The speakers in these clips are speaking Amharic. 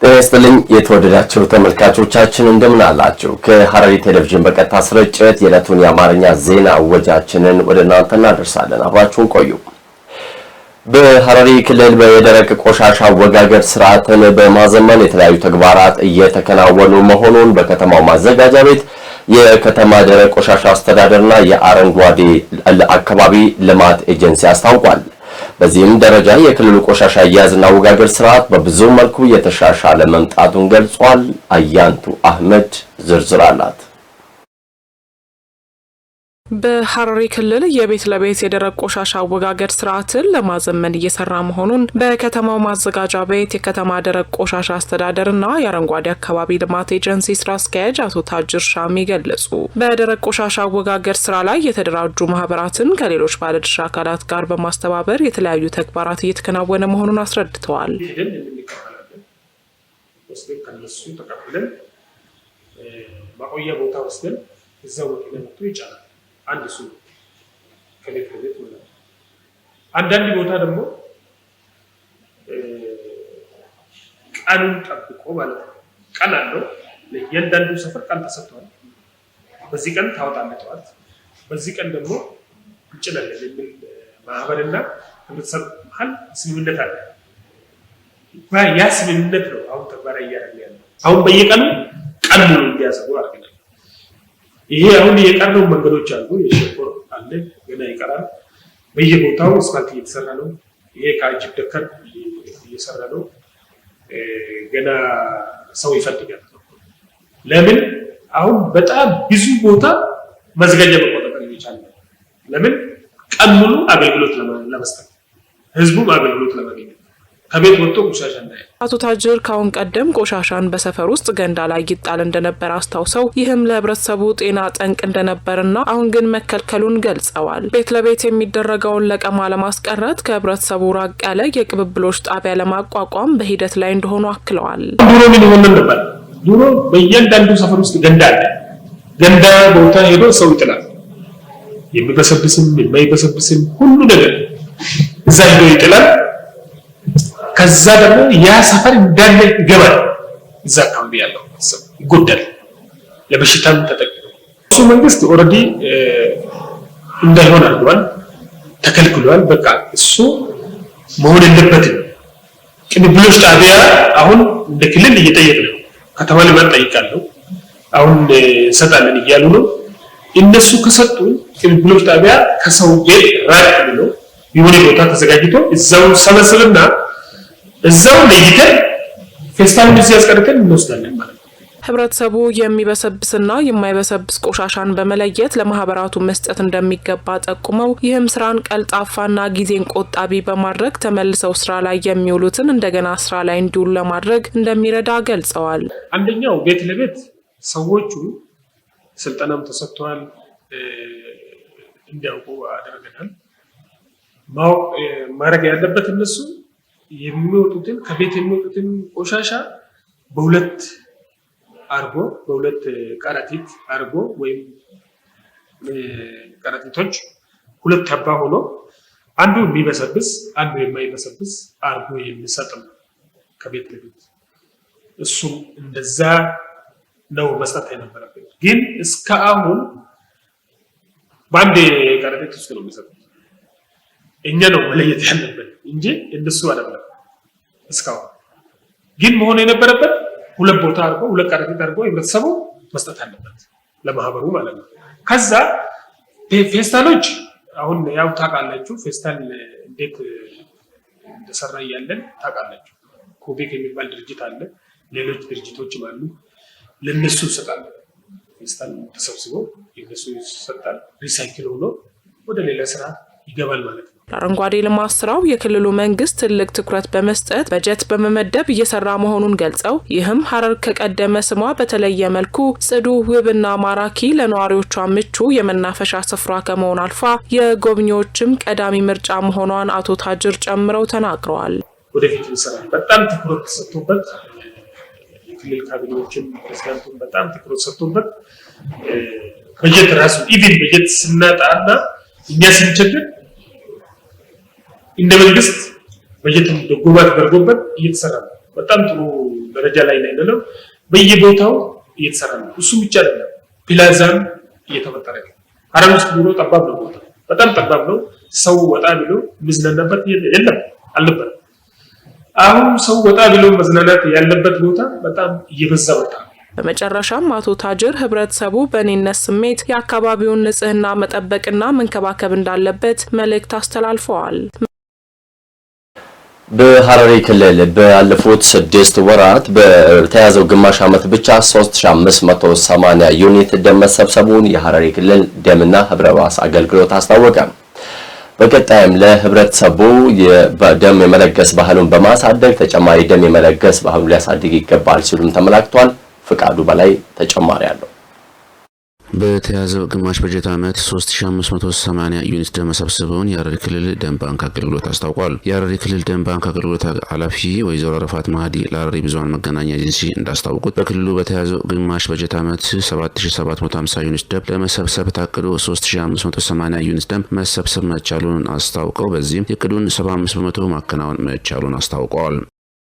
ጤናስጥልኝ የተወደዳችሁ ተመልካቾቻችን እንደምን አላችሁ? ከሐረሪ ቴሌቪዥን በቀጥታ ስርጭት የዕለቱን የአማርኛ ዜና ወጃችንን ወደ እናንተ እናደርሳለን። አብራችሁን ቆዩ። በሐረሪ ክልል በደረቅ ቆሻሻ አወጋገድ ስርዓትን በማዘመን የተለያዩ ተግባራት እየተከናወኑ መሆኑን በከተማው ማዘጋጃ ቤት የከተማ ደረቅ ቆሻሻ አስተዳደርና የአረንጓዴ አካባቢ ልማት ኤጀንሲ አስታውቋል። በዚህም ደረጃ የክልሉ ቆሻሻ አያያዝና አወጋገድ ስርዓት በብዙ መልኩ የተሻሻለ መምጣቱን ገልጿል። አያንቱ አህመድ ዝርዝር አላት። በሐረሪ ክልል የቤት ለቤት የደረቅ ቆሻሻ አወጋገድ ስርዓትን ለማዘመን እየሰራ መሆኑን በከተማው ማዘጋጃ ቤት የከተማ ደረቅ ቆሻሻ አስተዳደርና የአረንጓዴ አካባቢ ልማት ኤጀንሲ ስራ አስኪያጅ አቶ ታጅር ሻሚ ገለጹ። በደረቅ ቆሻሻ አወጋገድ ስራ ላይ የተደራጁ ማህበራትን ከሌሎች ባለድርሻ አካላት ጋር በማስተባበር የተለያዩ ተግባራት እየተከናወነ መሆኑን አስረድተዋል። ማቆያ ቦታ ወስደን እዛው ወጥቶ ይጫላል። አንድ ሱ ከቤት ማለት ነው። አንዳንድ ቦታ ደግሞ ቀኑን ጠብቆ ማለት ነው። ቀን አለው ለእያንዳንዱ ሰፈር ቀን ተሰጥቷል። በዚህ ቀን ታወጣለህ ጠዋት፣ በዚህ ቀን ደግሞ እንጭላለን የሚል ማህበርና ህብረተሰብ መሀል ስምምነት አለ። ያ ስምምነት ነው አሁን ተግባራዊ እያደረገ ያለው። አሁን በየቀኑ ቀን ሙሉ እንዲያሰቡ አድርገናል። ይሄ አሁን የቀረው መንገዶች አሉ። የሸኮር አለ ገና ይቀራል። በየቦታው አስፋልት እየተሰራ ነው። ይሄ ከአጅብ ደከር እየሰራ ነው። ገና ሰው ይፈልጋል። ለምን አሁን በጣም ብዙ ቦታ መዝገጃ መቆጣጠር ይቻላል። ለምን ቀን ሙሉ አገልግሎት ለመስጠት ህዝቡም አገልግሎት ለማግኘት ከቤት ወጥቶ ቆሻሻ እንዳይ። አቶ ታጅር ካሁን ቀደም ቆሻሻን በሰፈር ውስጥ ገንዳ ላይ ይጣል እንደነበር አስታውሰው ይህም ለህብረተሰቡ ጤና ጠንቅ እንደነበርና አሁን ግን መከልከሉን ገልጸዋል። ቤት ለቤት የሚደረገውን ለቀማ ለማስቀረት ከህብረተሰቡ ራቅ ያለ የቅብብሎች ጣቢያ ለማቋቋም በሂደት ላይ እንደሆኑ አክለዋል። ድሮ ምን ይሆን ነበር? ድሮ በእያንዳንዱ ሰፈር ውስጥ ገንዳ አለ። ገንዳ ቦታ ሄዶ ሰው ይጥላል። የሚበሰብስም የማይበሰብስም ሁሉ ነገር እዛ ሄዶ ይጥላል። ከዛ ደግሞ ያ ሰፈር እንዳለ ይገባል። እዛ አካባቢ ያለው ሰው ይጎዳል፣ ለበሽታም ተጠቅሞ እሱ መንግስት ኦልሬዲ እንዳይሆን አድርጓል፣ ተከልክሏል። በቃ እሱ መሆን የለበትም። ቅብብሎች ጣቢያ አሁን እንደ ክልል እየጠየቅን ነው። ከተማ ልማት ጠይቃለሁ፣ አሁን እንሰጣለን እያሉ ነው። እነሱ ከሰጡ ቅብብሎች ጣቢያ ከሰው ቤት ራቅ ብሎ የሆነ ቦታ ተዘጋጅቶ እዛው ሰበስብና እዛው ለይተን ፌስታሉን እዚህ ያስቀርተን እንወስዳለን ማለት ነው። ህብረተሰቡ የሚበሰብስና የማይበሰብስ ቆሻሻን በመለየት ለማህበራቱ መስጠት እንደሚገባ ጠቁመው ይህም ስራን ቀልጣፋና ጊዜን ቆጣቢ በማድረግ ተመልሰው ስራ ላይ የሚውሉትን እንደገና ስራ ላይ እንዲውሉ ለማድረግ እንደሚረዳ ገልጸዋል። አንደኛው ቤት ለቤት ሰዎቹ ስልጠናም ተሰጥቷል፣ እንዲያውቁ አደረገናል። ማድረግ ያለበት እነሱ የሚወጡትን ከቤት የሚወጡትን ቆሻሻ በሁለት ቀረጢት አርጎ ወይም ቀረጢቶች ሁለት ተባ ሆኖ አንዱ የሚበሰብስ አንዱ የማይበሰብስ አርጎ የሚሰጥ ነው ከቤት ለቤት። እሱም እንደዛ ነው መስጠት የነበረበት። ግን እስከ አሁን በአንድ ቀረጢት ውስጥ ነው የሚሰጡት። እኛ ነው መለየት ያለብን እንጂ እነሱ አይደለም። እስካሁን ግን መሆን የነበረበት ሁለት ቦታ አድርጎ ሁለት ቀረጢት አድርጎ ህብረተሰቡ መስጠት አለበት ለማህበሩ ማለት ነው። ከዛ ፌስታሎች አሁን ያው ታውቃላችሁ፣ ፌስታል እንዴት እንደሰራ እያለን ታውቃላችሁ። ኮቤክ የሚባል ድርጅት አለ፣ ሌሎች ድርጅቶችም አሉ። ለነሱ ይሰጣል። ፌስታል ተሰብስቦ የነሱ ይሰጣል፣ ሪሳይክል ሆኖ ወደ ሌላ ስራ ይገባል ማለት ነው። ለአረንጓዴ ልማት ስራው የክልሉ መንግስት ትልቅ ትኩረት በመስጠት በጀት በመመደብ እየሰራ መሆኑን ገልጸው ይህም ሐረር ከቀደመ ስሟ በተለየ መልኩ ጽዱ፣ ውብና ማራኪ ለነዋሪዎቿ ምቹ የመናፈሻ ስፍራ ከመሆን አልፋ የጎብኚዎችም ቀዳሚ ምርጫ መሆኗን አቶ ታጅር ጨምረው ተናግረዋል። ወደፊት እንሰራለን። በጣም ትኩረት ተሰጥቶበት የክልል ካቢኔዎችም ፕሬዝዳንቱም በጣም ትኩረት ተሰጥቶበት በጀት ራሱ ኢቭን በጀት ስናጣና እኛ ስንቸገር እንደ መንግስት በጀት ደጎማ ተደርጎበት እየተሰራ ነው። በጣም ጥሩ ደረጃ ላይ ነው ያለው። በየቦታው እየተሰራ ነው። እሱ ብቻ አይደለም፣ ፕላዛም እየተፈጠረ ነው። ሀረር ውስጥ ቢሮ ጠባብ ነው፣ ቦታ በጣም ጠባብ ነው። ሰው ወጣ ብሎ መዝናናበት የለም አልነበረም። አሁን ሰው ወጣ ብሎ መዝናናት ያለበት ቦታ በጣም እየበዛ ወጣ። በመጨረሻም አቶ ታጅር ህብረተሰቡ በእኔነት ስሜት የአካባቢውን ንጽህና መጠበቅና መንከባከብ እንዳለበት መልእክት አስተላልፈዋል። በሐረሪ ክልል ባለፉት 6 ወራት በተያዘው ግማሽ ዓመት ብቻ 3580 ዩኒት ደም መሰብሰቡን የሐረሪ ክልል ደምና ህብረ ሕዋስ አገልግሎት አስታወቀ። በቀጣይም ለህብረተሰቡ የደም የመለገስ ባህሉን በማሳደግ ተጨማሪ ደም የመለገስ ባህሉን ሊያሳድግ ይገባል ሲሉም ተመላክቷል። ፍቃዱ በላይ ተጨማሪ አለው። በተያዘው ግማሽ በጀት ዓመት 3580 ዩኒት ደም መሰብሰቡን የሐረሪ ክልል ደም ባንክ አገልግሎት አስታውቋል። የሐረሪ ክልል ደም ባንክ አገልግሎት ኃላፊ ወይዘሮ አረፋት ማህዲ ለሐረሪ ብዙሃን መገናኛ ኤጀንሲ እንዳስታወቁት በክልሉ በተያዘው ግማሽ በጀት ዓመት 7750 ዩኒት ደም ለመሰብሰብ ታቅዶ 3580 ዩኒት ደም መሰብሰብ መቻሉን አስታውቀው በዚህም የዕቅዱን 75 በመቶ ማከናወን መቻሉን አስታውቀዋል።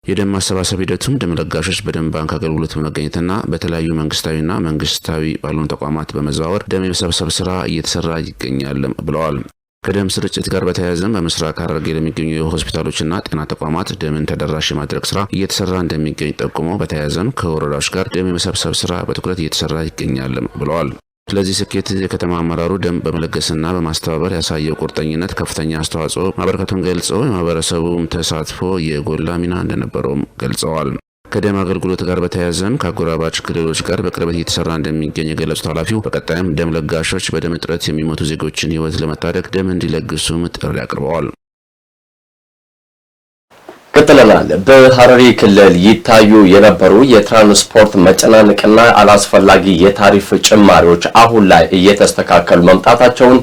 የደም ማሰባሰብ ሂደቱም ደም ለጋሾች በደም ባንክ አገልግሎት በመገኘትና በተለያዩ መንግስታዊና መንግስታዊ ባልሆኑ ተቋማት በመዘዋወር ደም የመሰብሰብ ስራ እየተሰራ ይገኛል ብለዋል። ከደም ስርጭት ጋር በተያያዘም በምስራቅ ሐረርጌ ለሚገኙ ሆስፒታሎችና ጤና ተቋማት ደምን ተደራሽ የማድረግ ስራ እየተሰራ እንደሚገኝ ጠቁመው በተያያዘም ከወረዳዎች ጋር ደም የመሰብሰብ ስራ በትኩረት እየተሰራ ይገኛል ብለዋል። ስለዚህ ስኬት የከተማ አመራሩ ደም በመለገስና በማስተባበር ያሳየው ቁርጠኝነት ከፍተኛ አስተዋጽኦ ማበረከቱን ገልጸው የማህበረሰቡም ተሳትፎ የጎላ ሚና እንደነበረውም ገልጸዋል። ከደም አገልግሎት ጋር በተያያዘም ከአጎራባች ክልሎች ጋር በቅርበት እየተሰራ እንደሚገኝ የገለጹት ኃላፊው በቀጣይም ደም ለጋሾች በደም እጥረት የሚሞቱ ዜጎችን ሕይወት ለመታደግ ደም እንዲለግሱም ጥሪ አቅርበዋል። ቀጥለናል። በሐረሪ ክልል ይታዩ የነበሩ የትራንስፖርት መጨናነቅና አላስፈላጊ የታሪፍ ጭማሪዎች አሁን ላይ እየተስተካከሉ መምጣታቸውን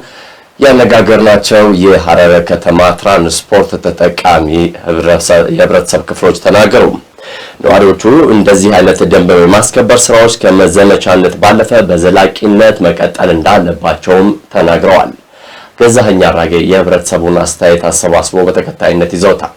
ያነጋገርናቸው የሐረር ከተማ ትራንስፖርት ተጠቃሚ የህብረተሰብ ክፍሎች ተናገሩ። ነዋሪዎቹ እንደዚህ አይነት ደንብ የማስከበር ስራዎች ከመዘመቻነት ባለፈ በዘላቂነት መቀጠል እንዳለባቸውም ተናግረዋል። ገዛኸኝ አራጌ የህብረተሰቡን አስተያየት አሰባስቦ በተከታይነት ይዘውታል።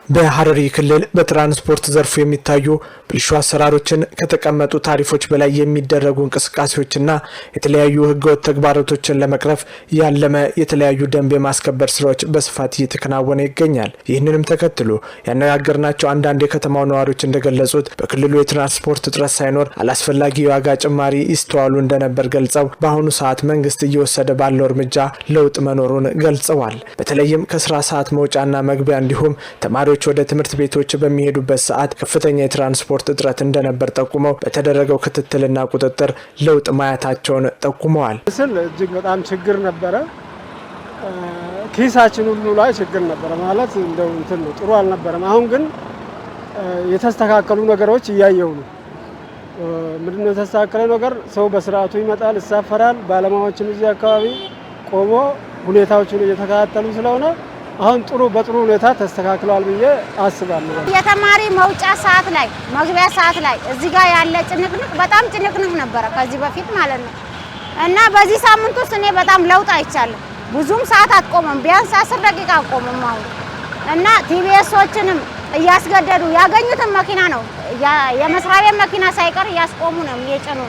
በሐረሪ ክልል በትራንስፖርት ዘርፉ የሚታዩ ብልሹ አሰራሮችን ከተቀመጡ ታሪፎች በላይ የሚደረጉ እንቅስቃሴዎችና የተለያዩ ህገወጥ ተግባራቶችን ለመቅረፍ ያለመ የተለያዩ ደንብ የማስከበር ስራዎች በስፋት እየተከናወነ ይገኛል። ይህንንም ተከትሎ ያነጋገርናቸው አንዳንድ የከተማው ነዋሪዎች እንደገለጹት በክልሉ የትራንስፖርት እጥረት ሳይኖር አላስፈላጊ የዋጋ ጭማሪ ይስተዋሉ እንደነበር ገልጸው በአሁኑ ሰዓት መንግስት እየወሰደ ባለው እርምጃ ለውጥ መኖሩን ገልጸዋል። በተለይም ከስራ ሰዓት መውጫና መግቢያ እንዲሁም ተማሪዎች ወደ ትምህርት ቤቶች በሚሄዱበት ሰዓት ከፍተኛ የትራንስፖርት እጥረት እንደነበር ጠቁመው በተደረገው ክትትልና ቁጥጥር ለውጥ ማየታቸውን ጠቁመዋል። እጅግ በጣም ችግር ነበረ። ኪሳችን ሁሉ ላይ ችግር ነበረ ማለት እንደው እንትን ነው፣ ጥሩ አልነበረም። አሁን ግን የተስተካከሉ ነገሮች እያየው ነው። ምንድነው የተስተካከለ ነገር? ሰው በስርዓቱ ይመጣል፣ ይሳፈራል። ባለሙያዎችም እዚህ አካባቢ ቆሞ ሁኔታዎችን እየተከታተሉ ስለሆነ አሁን በጥሩ ሁኔታ ተስተካክሏል ብዬ አስባለሁ። የተማሪ መውጫ ሰዓት ላይ መግቢያ ሰዓት ላይ እዚህ ጋር ያለ ጭንቅንቅ በጣም ጭንቅንቅ ነበረ ከዚህ በፊት ማለት ነው። እና በዚህ ሳምንት ውስጥ እኔ በጣም ለውጥ አይቻለሁ። ብዙም ሰዓት አትቆምም፣ ቢያንስ 10 ደቂቃ አቆምም አሁን። እና ቲቪኤሶችንም እያስገደዱ ያገኙትን መኪና ነው የመስሪያ ቤት መኪና ሳይቀር እያስቆሙ ነው እየጭኑ።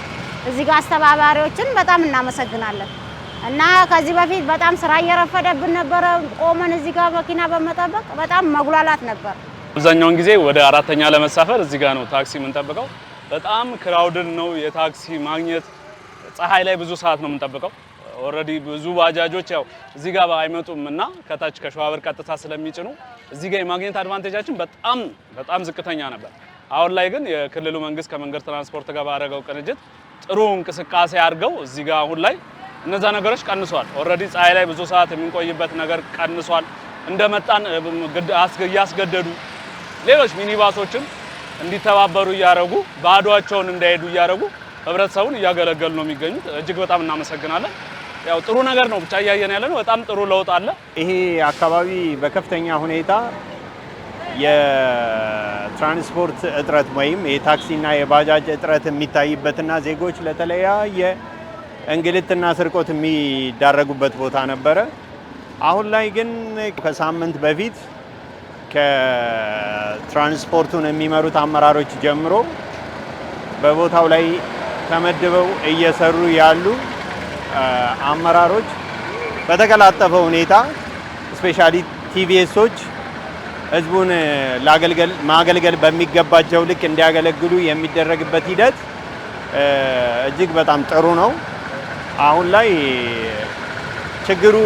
እዚህ ጋር አስተባባሪዎችን በጣም እናመሰግናለን። እና ከዚህ በፊት በጣም ስራ እየረፈደብን ነበረ። ቆመን እዚህ ጋር መኪና በመጠበቅ በጣም መጉላላት ነበር። አብዛኛውን ጊዜ ወደ 4ኛ ለመሳፈር እዚህ ጋር ነው ታክሲ የምንጠብቀው። በጣም ክራውድን ነው የታክሲ ማግኘት። ፀሐይ ላይ ብዙ ሰዓት ነው የምንጠብቀው። ኦልሬዲ ብዙ ባጃጆች ያው እዚህ ጋር አይመጡም እና ከታች ከሸዋበር ቀጥታ ስለሚጭኑ እዚህ ጋር የማግኘት አድቫንቴጃችን በጣም ዝቅተኛ ነበር። አሁን ላይ ግን የክልሉ መንግስት ከመንገድ ትራንስፖርት ጋር ባደረገው ቅንጅት ጥሩ እንቅስቃሴ አድርገው እዚህ ጋር አሁን ላይ እነዛ ነገሮች ቀንሷል። ኦልሬዲ ፀሐይ ላይ ብዙ ሰዓት የምንቆይበት ነገር ቀንሷል። እንደመጣን እያስገደዱ ሌሎች ሚኒባሶችን እንዲተባበሩ እያደረጉ ባዷቸውን እንዳይሄዱ እያደረጉ ህብረተሰቡን እያገለገሉ ነው የሚገኙት። እጅግ በጣም እናመሰግናለን። ያው ጥሩ ነገር ነው ብቻ እያየን ያለ ነው። በጣም ጥሩ ለውጥ አለ። ይሄ አካባቢ በከፍተኛ ሁኔታ የትራንስፖርት እጥረት ወይም የታክሲና የባጃጅ እጥረት የሚታይበትና ዜጎች ለተለያየ እንግልትና ስርቆት የሚዳረጉበት ቦታ ነበረ። አሁን ላይ ግን ከሳምንት በፊት ትራንስፖርቱን የሚመሩት አመራሮች ጀምሮ በቦታው ላይ ተመድበው እየሰሩ ያሉ አመራሮች በተቀላጠፈ ሁኔታ ስፔሻሊ ቲቪኤሶች ህዝቡን ማገልገል በሚገባቸው ልክ እንዲያገለግሉ የሚደረግበት ሂደት እጅግ በጣም ጥሩ ነው። አሁን ላይ ችግሩ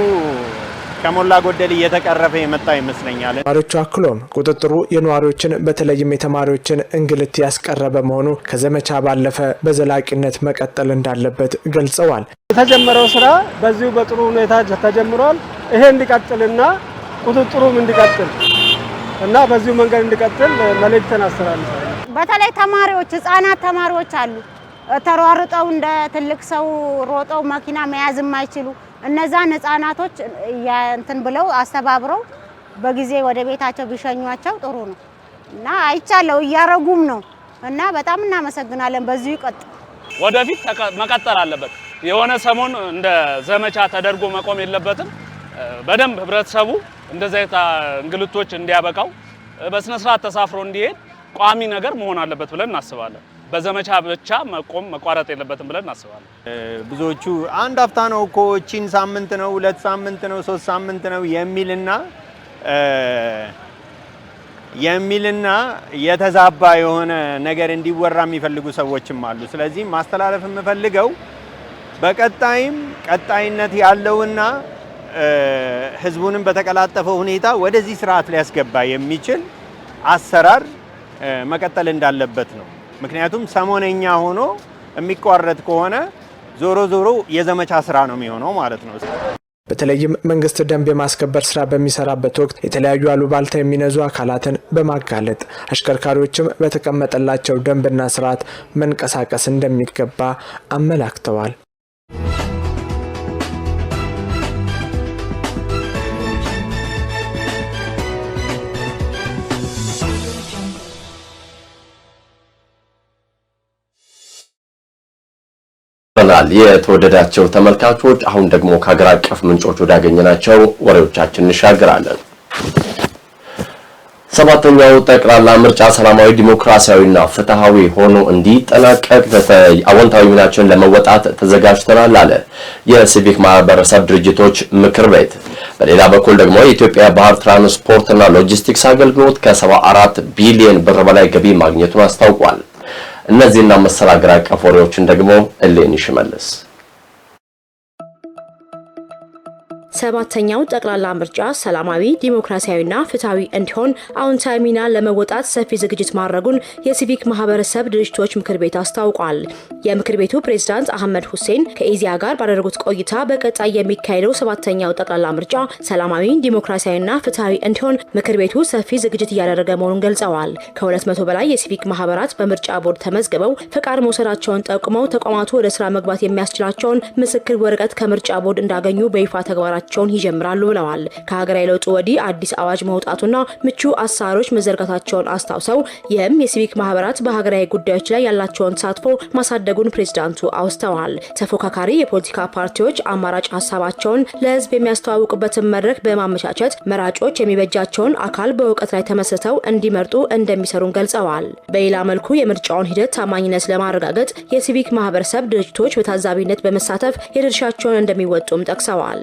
ከሞላ ጎደል እየተቀረፈ የመጣ ይመስለኛል። ነዋሪዎቹ አክሎም ቁጥጥሩ የነዋሪዎችን በተለይም የተማሪዎችን እንግልት ያስቀረበ መሆኑ ከዘመቻ ባለፈ በዘላቂነት መቀጠል እንዳለበት ገልጸዋል። የተጀመረው ስራ በዚሁ በጥሩ ሁኔታ ተጀምሯል። ይሄ እንዲቀጥልና ቁጥጥሩም እንዲቀጥል እና በዚሁ መንገድ እንዲቀጥል መልእክትን አስተላልፋለሁ። በተለይ ተማሪዎች ህፃናት ተማሪዎች አሉ ተሯሩጠው እንደ ትልቅ ሰው ሮጠው መኪና መያዝ የማይችሉ እነዛን ህፃናቶች እንትን ብለው አስተባብረው በጊዜ ወደ ቤታቸው ቢሸኟቸው ጥሩ ነው እና አይቻለው እያረጉም ነው እና በጣም እናመሰግናለን። በዚሁ ይቀጥል። ወደፊት መቀጠል አለበት። የሆነ ሰሞን እንደ ዘመቻ ተደርጎ መቆም የለበትም። በደንብ ህብረተሰቡ እንደዛ እንግልቶች እንዲያበቃው በስነ ስርዓት ተሳፍሮ እንዲሄድ ቋሚ ነገር መሆን አለበት ብለን እናስባለን። በዘመቻ ብቻ መቋረጥ የለበትም ብለን እናስባለን። ብዙዎቹ አንድ አፍታ ነው እኮ ቺን ሳምንት ነው 2 ሳምንት ነው 3 ሳምንት ነው የሚልና የተዛባ የሆነ ነገር እንዲወራ የሚፈልጉ ሰዎችም አሉ። ስለዚህ ማስተላለፍ የምፈልገው በቀጣይም ቀጣይነት ያለውና ህዝቡንም በተቀላጠፈ ሁኔታ ወደዚህ ስርዓት ሊያስገባ የሚችል አሰራር መቀጠል እንዳለበት ነው። ምክንያቱም ሰሞነኛ ሆኖ የሚቋረጥ ከሆነ ዞሮ የዘመቻ ስራ ነው የሚሆነው ማለት ነው። በተለይም መንግስት ደንብ የማስከበር ስራ በሚሰራበት ወቅት የተለያዩ አሉባልታ የሚነዙ አካላትን በማጋለጥ አሽከርካሪዎችም በተቀመጠላቸው ደንብና ስርዓት መንቀሳቀስ እንደሚገባ አመላክተዋል። የተወደዳቸው ተመልካቾች አሁን ደግሞ ከሀገር አቀፍ ምንጮች ወዳገኘናቸው ወሬዎቻችን እንሻገራለን። ሰባተኛው ጠቅላላ ምርጫ ሰላማዊ ዲሞክራሲያዊና ፍትሃዊ ሆኖ እንዲጠናቀቅ አዎንታዊ ሚናቸውን ለመወጣት ተዘጋጅተናል አለ የሲቪክ ማህበረሰብ ድርጅቶች ምክር ቤት። በሌላ በኩል ደግሞ የኢትዮጵያ ባህር ትራንስፖርትና ሎጂስቲክስ አገልግሎት ከ74 ቢሊዮን ብር በላይ ገቢ ማግኘቱን አስታውቋል። እነዚህና መሰል ሀገር አቀፍ ወሬዎችን ደግሞ እሌኒ ሽመልስ። ሰባተኛው ጠቅላላ ምርጫ ሰላማዊ ዲሞክራሲያዊና ፍትሃዊ እንዲሆን አዎንታዊ ሚና ለመወጣት ሰፊ ዝግጅት ማድረጉን የሲቪክ ማህበረሰብ ድርጅቶች ምክር ቤት አስታውቋል። የምክር ቤቱ ፕሬዝዳንት አህመድ ሁሴን ከኢዚያ ጋር ባደረጉት ቆይታ በቀጣይ የሚካሄደው ሰባተኛው ጠቅላላ ምርጫ ሰላማዊ ዲሞክራሲያዊና ፍትሃዊ እንዲሆን ምክር ቤቱ ሰፊ ዝግጅት እያደረገ መሆኑን ገልጸዋል። ከ200 በላይ የሲቪክ ማህበራት በምርጫ ቦርድ ተመዝግበው ፈቃድ መውሰዳቸውን ጠቁመው ተቋማቱ ወደ ስራ መግባት የሚያስችላቸውን ምስክር ወረቀት ከምርጫ ቦርድ እንዳገኙ በይፋ ተግባራቸውን ይጀምራሉ ብለዋል። ከሀገራዊ ለውጡ ወዲህ አዲስ አዋጅ መውጣቱና ምቹ አሰራሮች መዘርጋታቸውን አስታውሰው ይህም የሲቪክ ማህበራት በሀገራዊ ጉዳዮች ላይ ያላቸውን ተሳትፎ ማሳደጉን ፕሬዝዳንቱ አውስተዋል። ተፎካካሪ የፖለቲካ ፓርቲዎች አማራጭ ሀሳባቸውን ለህዝብ የሚያስተዋውቁበትን መድረክ በማመቻቸት መራጮች የሚበጃቸውን አካል በእውቀት ላይ ተመስርተው እንዲመርጡ እንደሚሰሩን ገልጸዋል። በሌላ መልኩ የምርጫውን ሂደት ታማኝነት ለማረጋገጥ የሲቪክ ማህበረሰብ ድርጅቶች በታዛቢነት በመሳተፍ የድርሻቸውን እንደሚወጡም ጠቅሰዋል።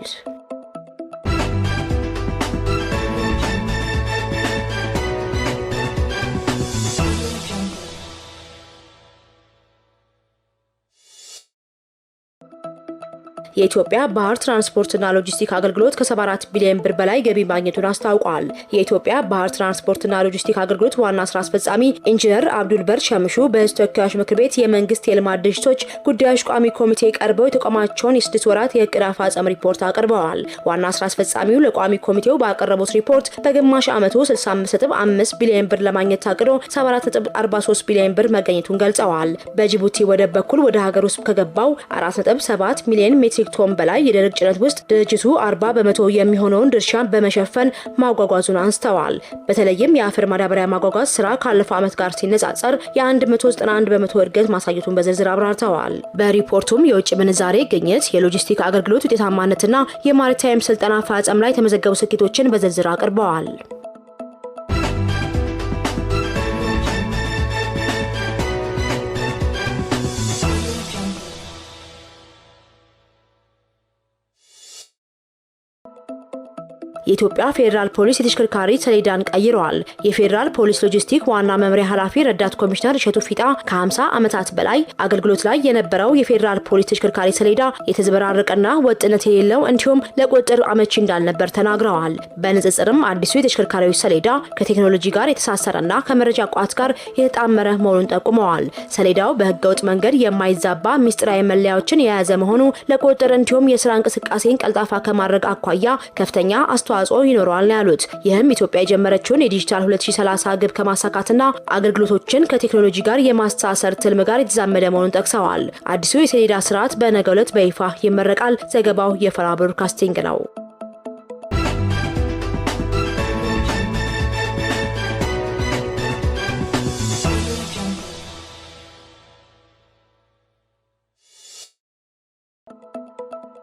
የኢትዮጵያ ባህር ትራንስፖርትና ሎጂስቲክ አገልግሎት ከ74 ቢሊዮን ብር በላይ ገቢ ማግኘቱን አስታውቋል። የኢትዮጵያ ባህር ትራንስፖርትና ሎጂስቲክ አገልግሎት ዋና ስራ አስፈጻሚ ኢንጂነር አብዱል በር ሸምሹ በህዝብ ተወካዮች ምክር ቤት የመንግስት የልማት ድርጅቶች ጉዳዮች ቋሚ ኮሚቴ ቀርበው የተቋማቸውን የ6 ወራት የእቅድ አፈጻጸም ሪፖርት አቅርበዋል። ዋና ስራ አስፈጻሚው ለቋሚ ኮሚቴው ባቀረቡት ሪፖርት በግማሽ ዓመቱ 65.5 ቢሊዮን ብር ለማግኘት ታቅዶ 74.43 ቢሊዮን ብር መገኘቱን ገልጸዋል። በጅቡቲ ወደብ በኩል ወደ ሀገር ውስጥ ከገባው 4.7 ሚሊዮን ሜትሪክ ቶን በላይ የደረቅ ጭነት ውስጥ ድርጅቱ 40 በመቶ የሚሆነውን ድርሻን በመሸፈን ማጓጓዙን አንስተዋል። በተለይም የአፈር ማዳበሪያ ማጓጓዝ ስራ ካለፈው ዓመት ጋር ሲነጻጸር የ191 በመቶ እድገት ማሳየቱን በዝርዝር አብራርተዋል። በሪፖርቱም የውጭ ምንዛሬ ግኝት፣ የሎጂስቲክ አገልግሎት ውጤታማነትና የማሪታይም ስልጠና አፈጻጸም ላይ የተመዘገቡ ስኬቶችን በዝርዝር አቅርበዋል። የኢትዮጵያ ፌዴራል ፖሊስ የተሽከርካሪ ሰሌዳን ቀይረዋል። የፌዴራል ፖሊስ ሎጂስቲክ ዋና መምሪያ ኃላፊ ረዳት ኮሚሽነር እሸቱ ፊጣ ከ50 ዓመታት በላይ አገልግሎት ላይ የነበረው የፌዴራል ፖሊስ ተሽከርካሪ ሰሌዳ የተዘበራረቀና ወጥነት የሌለው እንዲሁም ለቁጥጥር አመቺ እንዳልነበር ተናግረዋል። በንጽጽርም አዲሱ የተሽከርካሪዎች ሰሌዳ ከቴክኖሎጂ ጋር የተሳሰረና ከመረጃ ቋት ጋር የተጣመረ መሆኑን ጠቁመዋል። ሰሌዳው በህገወጥ መንገድ የማይዛባ ሚስጥራዊ መለያዎችን የያዘ መሆኑ ለቁጥጥር እንዲሁም የስራ እንቅስቃሴን ቀልጣፋ ከማድረግ አኳያ ከፍተኛ አስተዋጽኦ ይኖረዋል ያሉት። ይህም ኢትዮጵያ የጀመረችውን የዲጂታል 2030 ግብ ከማሳካትና አገልግሎቶችን ከቴክኖሎጂ ጋር የማስተሳሰር ትልም ጋር የተዛመደ መሆኑን ጠቅሰዋል። አዲሱ የሰሌዳ ስርዓት በነገው ዕለት በይፋ ይመረቃል። ዘገባው የፈራ ብሮድካስቲንግ ነው።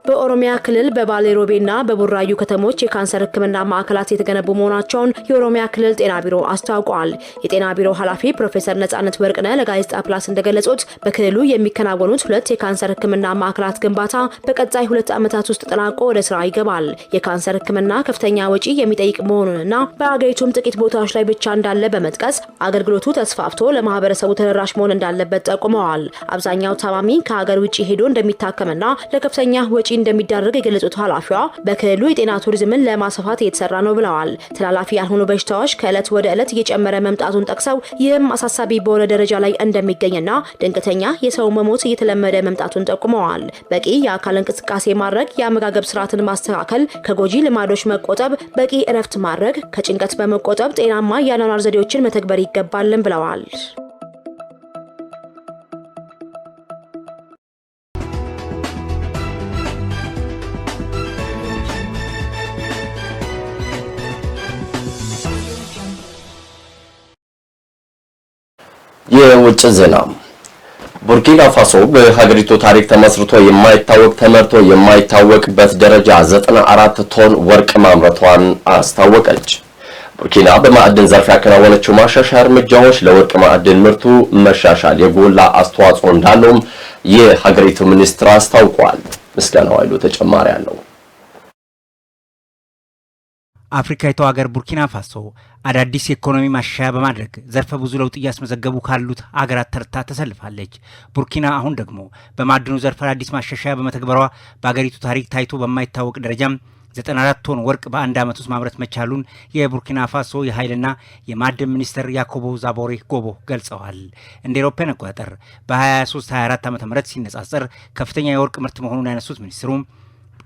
በኦሮሚያ ክልል በባሌ ሮቤና በቡራዩ ከተሞች የካንሰር ሕክምና ማዕከላት የተገነቡ መሆናቸውን የኦሮሚያ ክልል ጤና ቢሮ አስታውቋል። የጤና ቢሮ ኃላፊ ፕሮፌሰር ነጻነት ወርቅነህ ለጋዜጣ ፕላስ እንደገለጹት በክልሉ የሚከናወኑት 2 የካንሰር ሕክምና ማዕከላት ግንባታ በቀጣይ 2 ዓመታት ውስጥ ተጠናቆ ወደ ስራ ይገባል። የካንሰር ሕክምና ከፍተኛ ወጪ የሚጠይቅ መሆኑንና በአገሪቱም ጥቂት ቦታዎች ላይ ብቻ እንዳለ በመጥቀስ አገልግሎቱ ተስፋፍቶ ለማህበረሰቡ ተደራሽ መሆን እንዳለበት ጠቁመዋል። አብዛኛው ታማሚ ከሀገር ውጪ ሄዶ እንደሚታከምና ለከፍተኛ ወጪ እንደሚዳረግ የገለጹት ኃላፊዋ በክልሉ የጤና ቱሪዝምን ለማስፋፋት እየተሰራ ነው ብለዋል። ተላላፊ ያልሆኑ በሽታዎች ከዕለት ወደ ዕለት እየጨመረ መምጣቱን ጠቅሰው ይህም አሳሳቢ በሆነ ደረጃ ላይ እንደሚገኝና ድንገተኛ የሰው መሞት እየተለመደ መምጣቱን ጠቁመዋል። በቂ የአካል እንቅስቃሴ ማድረግ፣ የአመጋገብ ስርዓትን ማስተካከል፣ ከጎጂ ልማዶች መቆጠብ፣ በቂ እረፍት ማድረግ፣ ከጭንቀት በመቆጠብ ጤናማ የአኗኗር ዘዴዎችን መተግበር ይገባልን ብለዋል። የውጭ ዜና። ቡርኪና ፋሶ በሀገሪቱ ታሪክ ተመስርቶ የማይታወቅ ተመርቶ የማይታወቅበት ደረጃ 94 ቶን ወርቅ ማምረቷን አስታወቀች። ቡርኪና በማዕድን ዘርፍ ያከናወነችው ማሻሻያ እርምጃዎች ለወርቅ ማዕድን ምርቱ መሻሻል የጎላ አስተዋጽኦ እንዳለውም የሀገሪቱ ሚኒስትር አስታውቋል። ምስጋናው ኃይሉ ተጨማሪ አለው። አፍሪካዊቷ ሀገር ቡርኪና ፋሶ አዳዲስ የኢኮኖሚ ማሻሻያ በማድረግ ዘርፈ ብዙ ለውጥ እያስመዘገቡ ካሉት ሀገራት ተርታ ተሰልፋለች። ቡርኪና አሁን ደግሞ በማዕድኑ ዘርፍ አዳዲስ ማሻሻያ በመተግበሯ በሀገሪቱ ታሪክ ታይቶ በማይታወቅ ደረጃም 94 ቶን ወርቅ በአንድ ዓመት ውስጥ ማምረት መቻሉን የቡርኪና ፋሶ የኃይልና የማዕድን ሚኒስትር ያኮቦ ዛቦሬ ጎቦ ገልጸዋል። እንደ አውሮፓውያን አቆጣጠር በ23-24 ዓ.ም ሲነጻጸር ከፍተኛ የወርቅ ምርት መሆኑን ያነሱት ሚኒስትሩ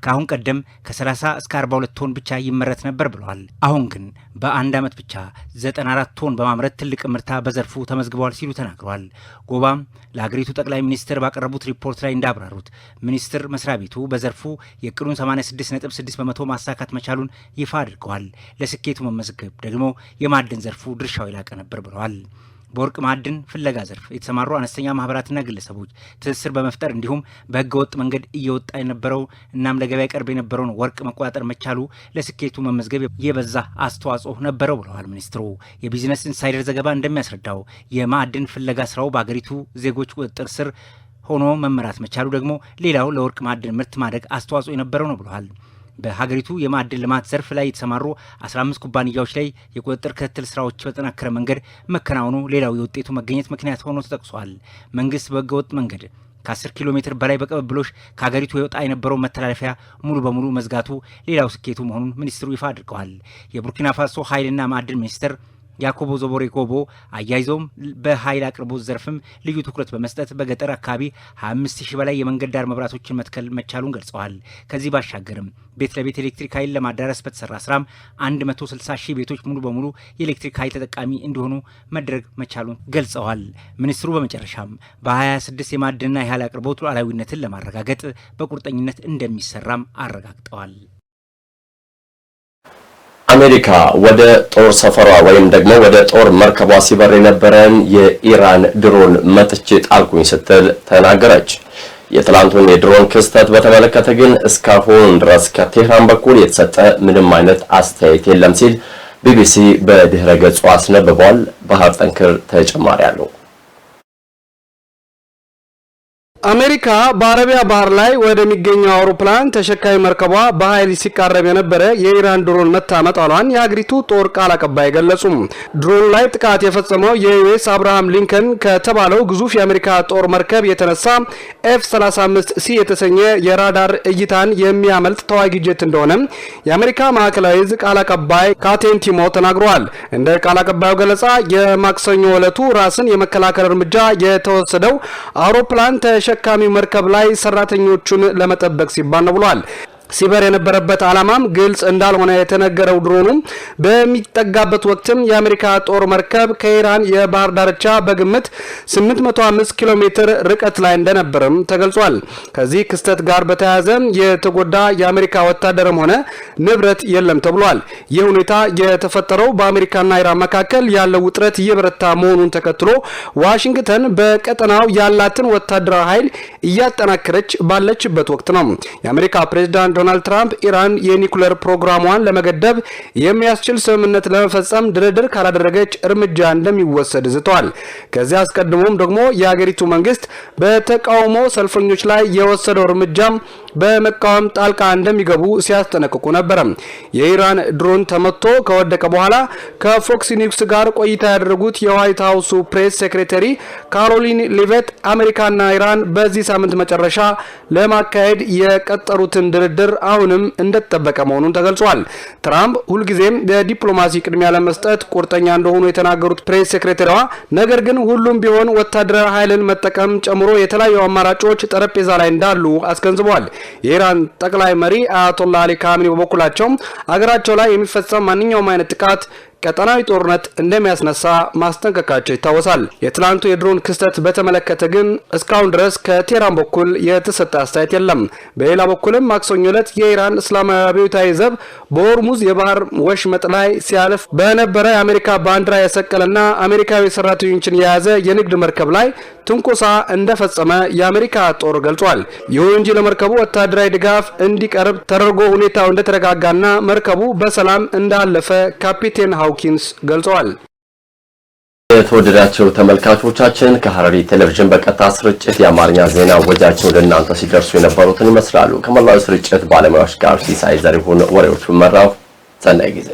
ከአሁን ቀደም ከ30 እስከ 42 ቶን ብቻ ይመረት ነበር ብለዋል። አሁን ግን በአንድ ዓመት ብቻ 94 ቶን በማምረት ትልቅ ምርታ በዘርፉ ተመዝግበዋል ሲሉ ተናግረዋል። ጎባም ለሀገሪቱ ጠቅላይ ሚኒስትር ባቀረቡት ሪፖርት ላይ እንዳብራሩት ሚኒስትር መስሪያ ቤቱ በዘርፉ የዕቅዱን 86.6 በመቶ ማሳካት መቻሉን ይፋ አድርገዋል። ለስኬቱ መመዝገብ ደግሞ የማዕድን ዘርፉ ድርሻው የላቀ ነበር ብለዋል። በወርቅ ማዕድን ፍለጋ ዘርፍ የተሰማሩ አነስተኛ ማህበራትና ግለሰቦች ትስስር በመፍጠር እንዲሁም በህገወጥ መንገድ እየወጣ የነበረው እናም ለገበያ ቀርብ የነበረውን ወርቅ መቆጣጠር መቻሉ ለስኬቱ መመዝገብ የበዛ አስተዋጽኦ ነበረው ብለዋል ሚኒስትሩ። የቢዝነስ ኢንሳይደር ዘገባ እንደሚያስረዳው የማዕድን ፍለጋ ስራው በአገሪቱ ዜጎች ቁጥጥር ስር ሆኖ መመራት መቻሉ ደግሞ ሌላው ለወርቅ ማዕድን ምርት ማደግ አስተዋጽኦ የነበረው ነው ብለዋል። በሀገሪቱ የማዕድን ልማት ዘርፍ ላይ የተሰማሩ 15 ኩባንያዎች ላይ የቁጥጥር ክትትል ስራዎች በተጠናከረ መንገድ መከናወኑ ሌላው የውጤቱ መገኘት ምክንያት ሆኖ ተጠቅሷል። መንግስት በህገወጥ መንገድ ከ10 ኪሎ ሜትር በላይ በቅብብሎሽ ከሀገሪቱ የወጣ የነበረው መተላለፊያ ሙሉ በሙሉ መዝጋቱ ሌላው ስኬቱ መሆኑን ሚኒስትሩ ይፋ አድርገዋል። የቡርኪና ፋሶ ኃይልና ማዕድን ሚኒስትር ያኮቦ ዛቦሬ ጎቦ አያይዘውም በኃይል አቅርቦት ዘርፍም ልዩ ትኩረት በመስጠት በገጠር አካባቢ 25000 በላይ የመንገድ ዳር መብራቶችን መትከል መቻሉን ገልጸዋል። ከዚህ ባሻገርም ቤት ለቤት ኤሌክትሪክ ኃይል ለማዳረስ በተሰራ ስራም 160,000 ቤቶች ሙሉ በሙሉ የኤሌክትሪክ ኃይል ተጠቃሚ እንዲሆኑ መድረግ መቻሉን ገልጸዋል። ሚኒስትሩ በመጨረሻም በ26 የማዕድንና የኃይል አቅርቦት ሉዓላዊነትን ለማረጋገጥ በቁርጠኝነት እንደሚሰራም አረጋግጠዋል። አሜሪካ ወደ ጦር ሰፈሯ ወይም ደግሞ ወደ ጦር መርከቧ ሲበር የነበረን የኢራን ድሮን መጥቼ ጣልኩኝ ስትል ተናገረች። የትላንቱን የድሮን ክስተት በተመለከተ ግን እስካሁን ድረስ ከቴህራን በኩል የተሰጠ ምንም አይነት አስተያየት የለም ሲል ቢቢሲ በድህረ ገጹ አስነብቧል። ባህር ጠንክር ተጨማሪ አለው። አሜሪካ በአረቢያ ባህር ላይ ወደሚገኘው አውሮፕላን ተሸካሚ መርከቧ በኃይል ሲቃረብ የነበረ የኢራን ድሮን መታ መጣሏን የሀገሪቱ ጦር ቃል አቀባይ ገለጹ። ድሮን ላይ ጥቃት የፈጸመው የዩኤስ አብርሃም ሊንከን ከተባለው ግዙፍ የአሜሪካ ጦር መርከብ የተነሳ F-35C የተሰኘ የራዳር እይታን የሚያመልጥ ተዋጊ ጄት እንደሆነ የአሜሪካ ማዕከላዊ ዕዝ ቃል አቀባይ ካቴን ቲሞ ተናግረዋል። እንደ ቃል አቀባዩ ገለጻ የማክሰኞ ዕለቱ ራስን የመከላከል እርምጃ የተወሰደው አውሮፕላን ተሸካሚ መርከብ ላይ ሰራተኞቹን ለመጠበቅ ሲባል ነው ብሏል። ሲበር የነበረበት ዓላማም ግልጽ እንዳልሆነ የተነገረው ድሮኑ በሚጠጋበት ወቅትም የአሜሪካ ጦር መርከብ ከኢራን የባህር ዳርቻ በግምት 805 ኪሎ ሜትር ርቀት ላይ እንደነበርም ተገልጿል። ከዚህ ክስተት ጋር በተያያዘ የተጎዳ የአሜሪካ ወታደርም ሆነ ንብረት የለም ተብሏል። ይህ ሁኔታ የተፈጠረው በአሜሪካና ኢራን መካከል ያለው ውጥረት እየበረታ መሆኑን ተከትሎ ዋሽንግተን በቀጠናው ያላትን ወታደራዊ ኃይል እያጠናከረች ባለችበት ወቅት ነው። የአሜሪካ ፕሬዝዳንት ዶናልድ ትራምፕ ኢራን የኒኩሌር ፕሮግራሟን ለመገደብ የሚያስችል ስምምነት ለመፈጸም ድርድር ካላደረገች እርምጃ እንደሚወሰድ ዝተዋል። ከዚያ አስቀድሞም ደግሞ የሀገሪቱ መንግስት በተቃውሞ ሰልፈኞች ላይ የወሰደው እርምጃም በመቃወም ጣልቃ እንደሚገቡ ሲያስጠነቅቁ ነበር። የኢራን ድሮን ተመቶ ከወደቀ በኋላ ከፎክስ ኒውስ ጋር ቆይታ ያደረጉት የዋይት ሃውሱ ፕሬስ ሴክሬታሪ ካሮሊን ሊቬት አሜሪካና ኢራን በዚህ ሳምንት መጨረሻ ለማካሄድ የቀጠሩትን ድርድር አሁንም እንደተጠበቀ መሆኑን ተገልጿል። ትራምፕ ሁልጊዜም ለዲፕሎማሲ ቅድሚያ ለመስጠት ቁርጠኛ እንደሆኑ የተናገሩት ፕሬስ ሴክሬታሪዋ ነገር ግን ሁሉም ቢሆን ወታደራዊ ኃይልን መጠቀም ጨምሮ የተለያዩ አማራጮች ጠረጴዛ ላይ እንዳሉ አስገንዝበዋል። የኢራን ጠቅላይ መሪ አያቶላህ አሊ ካሚኒ በበኩላቸው አገራቸው ላይ የሚፈጸም ማንኛውም አይነት ጥቃት ቀጠናዊ ጦርነት እንደሚያስነሳ ማስጠንቀቃቸው ይታወሳል። የትላንቱ የድሮን ክስተት በተመለከተ ግን እስካሁን ድረስ ከቴህራን በኩል የተሰጠ አስተያየት የለም። በሌላ በኩልም ማክሰኞ ዕለት የኢራን እስላማዊ አብዮታዊ ዘብ በሆርሙዝ የባህር ወሽመጥ ላይ ሲያልፍ በነበረ የአሜሪካ ባንዲራ የሰቀለና አሜሪካዊ ሰራተኞችን የያዘ የንግድ መርከብ ላይ ትንኮሳ እንደፈጸመ የአሜሪካ ጦር ገልጿል። ይሁን እንጂ ለመርከቡ ወታደራዊ ድጋፍ እንዲቀርብ ተደርጎ ሁኔታው እንደተረጋጋና መርከቡ በሰላም እንዳለፈ ካፒቴን ሃውኪንስ ገልጸዋል። የተወደዳችሁ ተመልካቾቻችን ከሐረሪ ቴሌቪዥን በቀጥታ ስርጭት የአማርኛ ዜና ወጃችን ወደ እናንተ ሲደርሱ የነበሩትን ይመስላሉ። ከመላው ስርጭት ባለሙያዎች ጋር ሲሳይ ዘሪሁን ወሬዎቹን መራው። ሰናይ ጊዜ